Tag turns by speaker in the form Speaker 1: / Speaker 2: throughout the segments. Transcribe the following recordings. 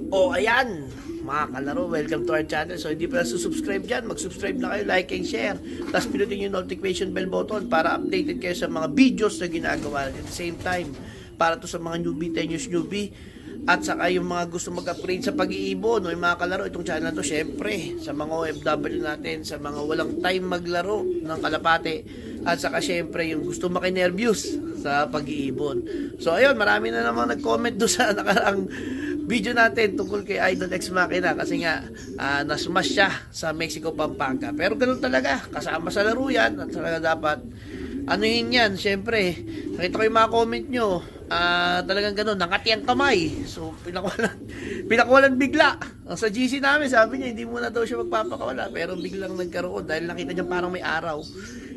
Speaker 1: O ayan, mga kalaro, welcome to our channel. So hindi pa subscribe dyan, mag-subscribe na kayo, like and share. Tapos pinutin yung notification bell button para updated kayo sa mga videos na ginagawa. At the same time, para to sa mga newbie, 10 years newbie, at saka yung mga gusto mag-upgrade sa pag-iibon, no, yung mga kalaro, itong channel na to, syempre, sa mga OFW natin, sa mga walang time maglaro ng kalapate, at saka syempre, yung gusto makinervyos sa pag-iibon. So ayun, marami na namang nag-comment doon sa nakarang video natin tungkol kay Idol X Machina kasi nga nasmash siya sa Mexico, Pampanga. Pero ganun talaga, kasama sa laro yan at talaga dapat ano yun yan, syempre nakita ko yung mga comment nyo, talagang ganun, nakati ang kamay. So pinakawalan bigla sa GC namin, sabi niya hindi muna daw siya magpapakawala, pero biglang nagkaroon dahil nakita niya parang may araw,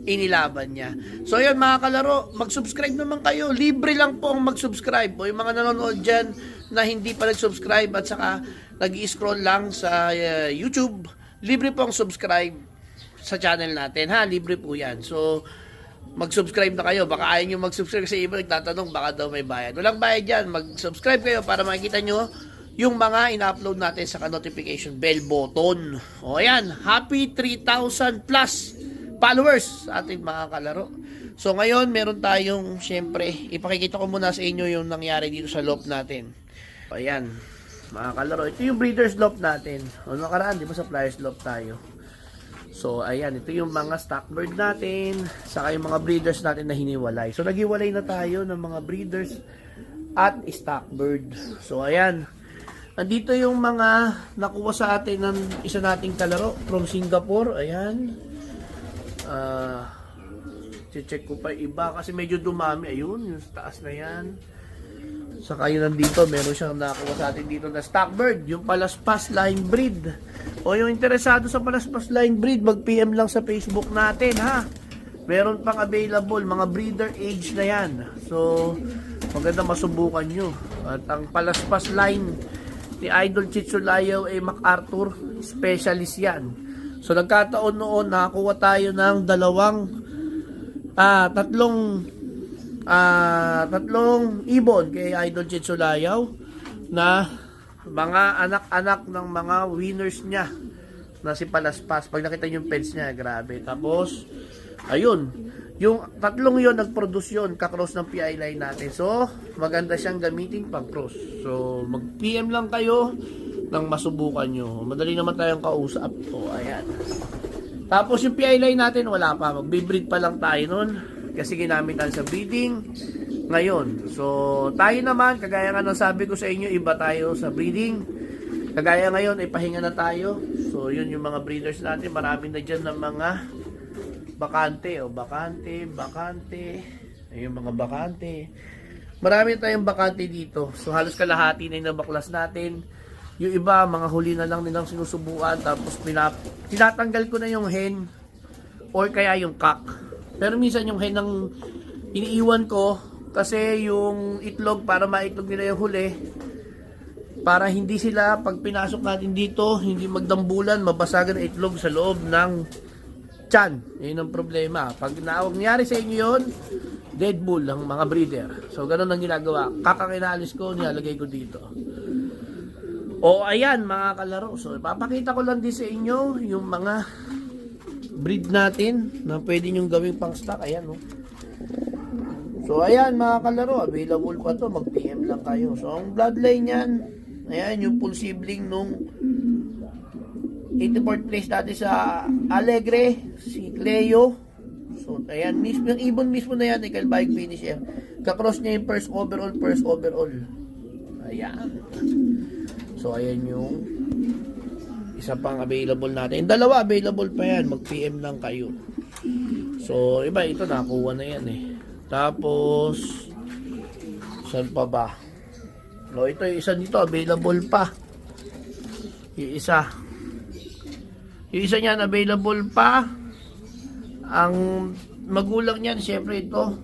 Speaker 1: inilaban niya. So yun mga kalaro, mag-subscribe naman kayo, libre lang po ang mag-subscribe. O yung mga nanonood dyan na hindi pa nag-subscribe at saka nag-i-scroll lang sa YouTube, libre po ang subscribe sa channel natin, ha, libre po yan. So mag-subscribe na kayo, baka ayaw nyo mag-subscribe kasi iba nagtatanong baka daw may bayad. Walang bayad dyan, mag-subscribe kayo para makikita nyo yung mga ina-upload natin sa notification bell button. O ayan, happy 3,000 plus followers sa ating mga kalaro. So ngayon, meron tayong, syempre, ipakikita ko muna sa inyo yung nangyari dito sa loft natin. O ayan, mga kalaro, ito yung breeder's loft natin. O nakaraan, di ba sa flyers loft tayo? So ayan, ito yung mga stock bird natin, saka yung mga breeders natin na hiniwalay. So naghiwalay na tayo ng mga breeders at stock bird. So ayan, andito yung mga nakuha sa atin ng isa nating kalaro from Singapore. Ayan, check ko pa iba kasi medyo dumami. Ayun, yung taas na yan. Saka yun nandito, meron siyang nakuha sa atin dito na stock bird, yung Palaspas line breed. O yung interesado sa Palaspas line breed, mag-PM lang sa Facebook natin, ha. Meron pang available, mga breeder age na yan. So, maganda masubukan nyo. At ang Palaspas line ni Idol Chitsulayaw ay MacArthur, specialist yan. So, nagkataon noon, nakakuha tayo ng tatlong ibon kay Idol Chitsulayaw na mga anak-anak ng mga winners niya na si Palaspas. Pag nakita yung pets niya, grabe. Tapos, ayun, yung tatlong yon nag-produce yun, kakross ng PI line natin. So, maganda siyang gamitin pang cross. So, mag-PM lang kayo nang masubukan nyo. Madali naman tayong kausap. O, ayan. Tapos yung PI line natin, wala pa. Magbe-breed pa lang tayo nun kasi ginamit tayo sa breeding ngayon. So tayo naman, kagaya nga ng sabi ko sa inyo, iba tayo sa breeding. Kagaya ngayon ay pahinga na tayo. So yun yung mga breeders natin, marami na dyan ng mga bakante. O bakante, ayun mga bakante, marami tayong bakante dito. So halos kalahati na yung nabaklas natin. Yung iba, mga huli na lang nilang sinusubuan. Tapos tinatanggal ko na yung hen or kaya yung cock. Pero minsan yung hen ang iniiwan ko kasi yung itlog, para maitlog nila yung huli, para hindi sila, pag pinasok natin dito, hindi magdambulan, mabasagan ang itlog sa loob ng tiyan. Yun ang problema. Pag nangyari sa inyo yun, dead bull ang mga breeder. So ganun ang ginagawa. Kakakinalis ko, nilalagay ko dito. O ayan mga kalaro. So ipapakita ko lang din sa inyo yung mga breed natin na pwede nyong gawing pang stock. Ayan, no? So ayan mga kalaro, available pa to, mag-PM lang kayo. So ang bloodline yan, ayan yung full sibling nung 84th place natin sa Alegre, si Cleo. So ayan, mismo, yung ibon mismo na yan, Ikaw Bike Finisher. Kakross niya yung first overall. Ayan. So ayan yung isa pang available natin. Dalawa available pa yan, mag-PM lang kayo. So iba, ito nakuha na yan eh. Tapos saan pa ba? No, ito yung isa dito, available pa. Yung isa niyan available pa. Ang magulang niyan, syempre ito,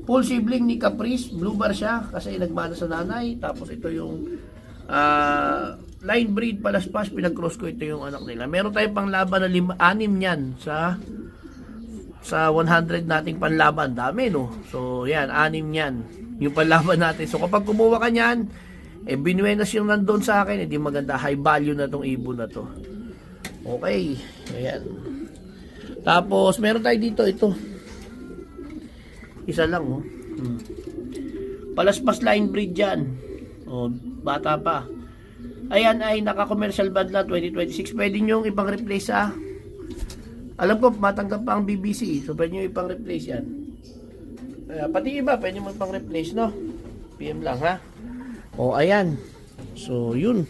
Speaker 1: full sibling ni Caprice, blue bar siya kasi nagmana sa nanay. Tapos ito yung line breed Palaspas, pinag-cross ko, ito yung anak nila. Meron tayong panglaban na 6 niyan sa 100 nating panlaban. Dami, no? So yan, 6 niyan yung panlaban natin. So kapag kumuha ka niyan, Eh, binuenas yung nandun sa akin, hindi maganda. High value na tong ibon na to. Okay, ayan. Tapos, meron tayo dito, ito. Isa lang, oh. Palaspas line breed yan. Oh, bata pa. Ayan ay naka-commercial band na 2026. Pwede nyo ipang replace sa... Alam ko, matanggap pa ang BBC. So, pwede nyo ipang replace yan. Pati iba, pwede mo ipang replace, no? PM lang, ha? O, ayan. So, yun.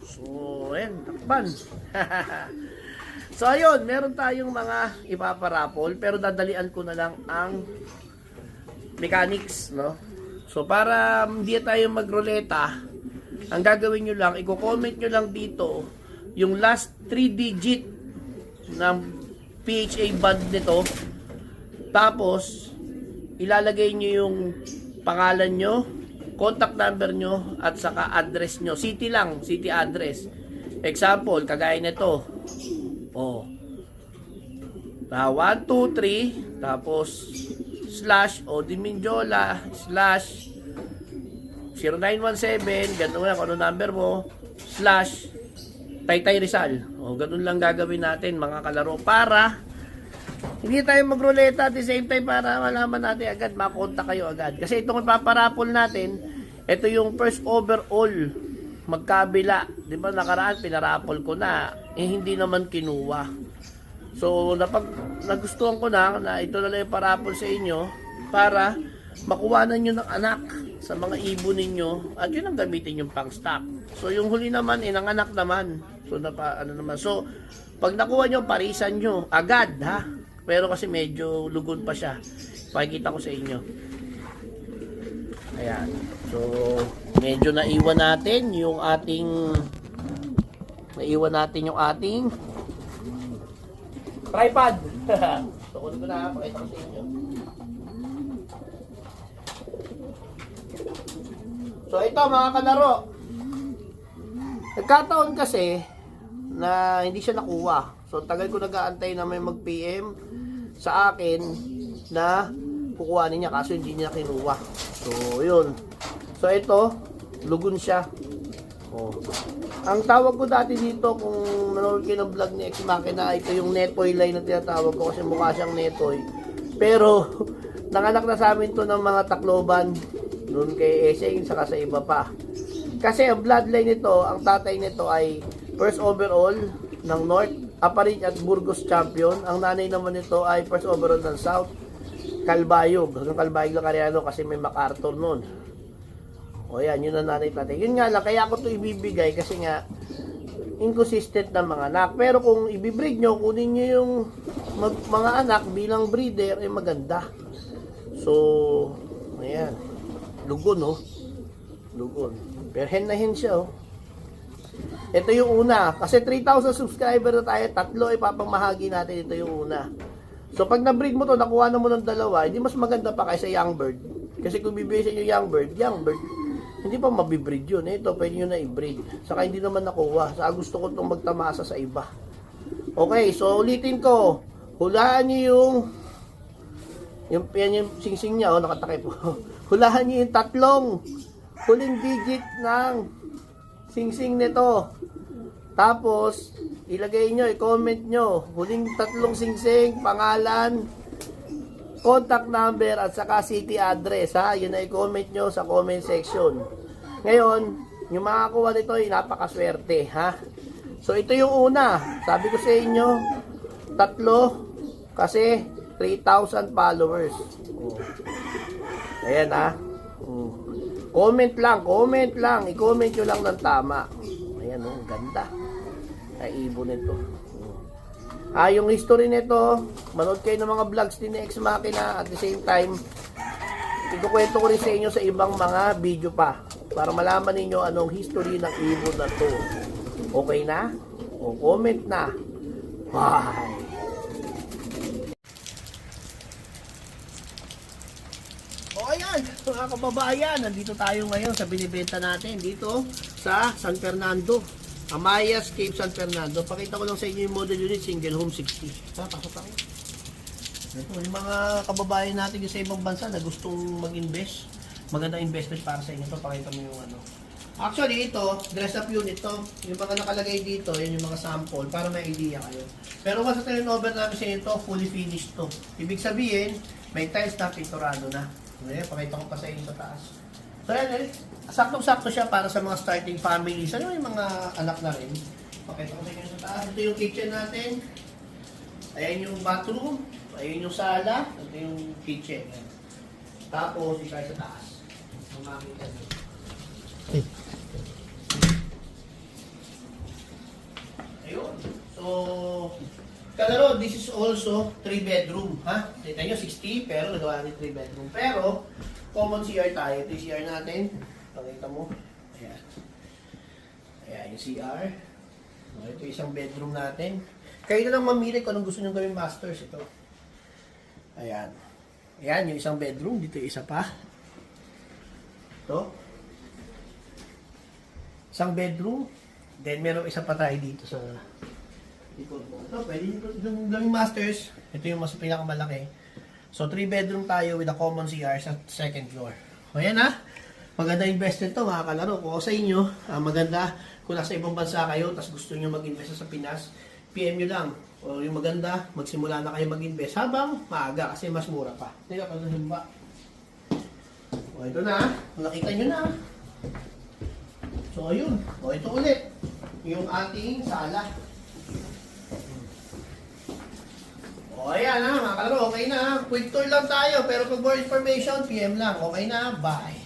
Speaker 1: So, ayan. Takpan. So, ayun. Meron tayong mga ipaparapol. Pero dadalian ko na lang ang mechanics, no? So, para hindi tayo magruleta, ang gagawin nyo lang, i-comment nyo lang dito yung last 3 digit ng PHA band nito. Tapos, ilalagay nyo yung pangalan nyo, contact number nyo, at saka address nyo. City lang, city address. Example, kagaya nito. Oh. 1, 2, 3, tapos slash Odiminjola slash 0917, ganun lang kung ano number mo, slash Taytay Rizal. O, ganun lang gagawin natin mga kalaro para hindi tayo magruleta at the same time para malaman natin agad, makontak kayo agad. Kasi itong paparapol natin, ito yung first overall magkabila. Di ba nakaraan pinarapol ko na, hindi naman kinuha. So, nagustuhan ko na ito na lang yung parapol sa inyo para makuwanan nyo ng anak sa mga ibon ninyo at yun ang gamitin yung pang stock. So, yung huli naman, inanganak naman. So, So, pag nakuha nyo, parisan nyo agad, ha? Pero kasi medyo lugon pa siya. Pakikita ko sa inyo. Ayan. So, medyo naiwan natin yung ating tripod. So, kunin ko na, pakita ko sa inyo. So, ito mga kalaro. Nagkataon kasi na hindi siya nakuha. So, tagal ko nag-aantay na may mag-PM sa akin na kukuhanin niya kaso hindi niya kinuha. So, yun. So, ito, lugon siya. Oh. Ang tawag ko dati dito, kung nanonood kayo ng vlog ni Ex Machina, ito yung netoy line na tinatawag ko kasi mukha siyang netoy. Pero, nanganak na sa amin to ng mga Tacloban, doon kay Eseng, saka sa iba pa. Kasi ang bloodline nito, ang tatay nito ay first overall ng North, Aparit at Burgos champion. Ang nanay naman nito ay first overall ng South, Calbayog. Hanggang Calbayog lang Cariano kasi may MacArthur noon. O yan, yun ang nanay tatay. Yun nga lang, kaya ako ito ibibigay kasi nga inconsistent na mga anak. Pero kung ibibreed nyo, kunin nyo yung mga anak bilang breeder, ay maganda. So, ayan. Lugon, oh. Lugon. Pero hen na hen siya, oh. Ito yung una. Kasi 3,000 subscriber na tayo, tatlo ipapamahagi natin. Ito yung una. So, pag na-breed mo to, nakuha na mo ng dalawa, hindi mas maganda pa kaysa young bird. Kasi kung bibigay sa inyo young bird, hindi pa mabibreed yun. Ito, pwede nyo na i-breed. Saka hindi naman nakuha. Saka gusto ko itong magtamasa sa iba. Okay, so ulitin ko. Hulaan nyo yung sing-sing niya, oh, nakatakip po. Hulaan nyo yung tatlong huling digit ng sing-sing nito. Tapos, ilagay nyo, i-comment nyo. Huling tatlong sing-sing, pangalan, contact number at saka city address, ha. Yun na i-comment nyo sa comment section. Ngayon, yung makakuha nito ay napakaswerte, ha. So ito yung una. Sabi ko sa inyo, tatlo kasi 3,000 followers. Ayan, ha. Comment lang. I-comment nyo lang ng tama. Ayan, oh, ganda. Ay, ibon nito. Yung history nito, manood kayo ng mga vlogs din ni Ex Machina at the same time, ikukwento ko rin sa inyo sa ibang mga video pa para malaman ninyo anong history ng ibon na to. Okay na? O comment na. Bye! O ayan, mga kababayan, nandito tayo ngayon sa binibenta natin dito sa San Fernando. Amayas, Cape San Fernando. Pakita ko lang sa inyo yung model unit, single home 60. Pasok tayo. Ito, yung mga kababayan natin sa ibang bansa na gustong mag-invest maganda investment para sa inyo to. Pakita mo yung ano. Actually, ito, dress-up unit to. Yung mga nakalagay dito, yun yung mga sample para may idea kayo. Pero once na turnover namin sa inyo to, fully finished to. Ibig sabihin, may tiles na, pinturado na. Ngayon, pakita ko pa sa inyo sa taas. So, yan, saktong-sakto siya para sa mga starting families. Ano yung mga anak na rin? Pakita ko sa inyo sa taas. Ito yung kitchen natin. Ayan yung bathroom. Ayan yung sala. Ito yung kitchen. Ayan. Tapos, isa sa taas. Ang makikita nyo. Ayun. So, kalaro, this is also 3 bedroom. Ha? Kita nyo, 60, pero nagawa natin 3 bedroom. Pero, common CR tayo. Ito yung CR natin. Pakita mo. Ayan. Ayan yung CR. Okay, ito yung isang bedroom natin. Kayo na lang mamili kung anong gusto nyo gawin masters. Ito. Ayan. Ayan yung isang bedroom. Dito yung isa pa. Ito. Isang bedroom. Then meron isa pa tayo dito sa likod mo. Ito, pwede nyo gawing masters. Ito yung mas pinakamalaki. So, 3 bedroom tayo with a common CR sa second floor. O yan ha. Maganda investment to mga kalaro. Kung ako sa inyo, maganda kung nasa ibang bansa kayo tapos gusto nyo mag-invest sa Pinas, PM nyo lang. O yung maganda, magsimula na kayo mag-invest habang maaga kasi mas mura pa. Teka, pag nahimba. O ito na. Nakita nyo na. So ayun. O ito ulit. Yung ating sala. O ayan ha, mga kalaro. Okay na. Quick tour lang tayo. Pero for more information, PM lang. Okay na. Bye.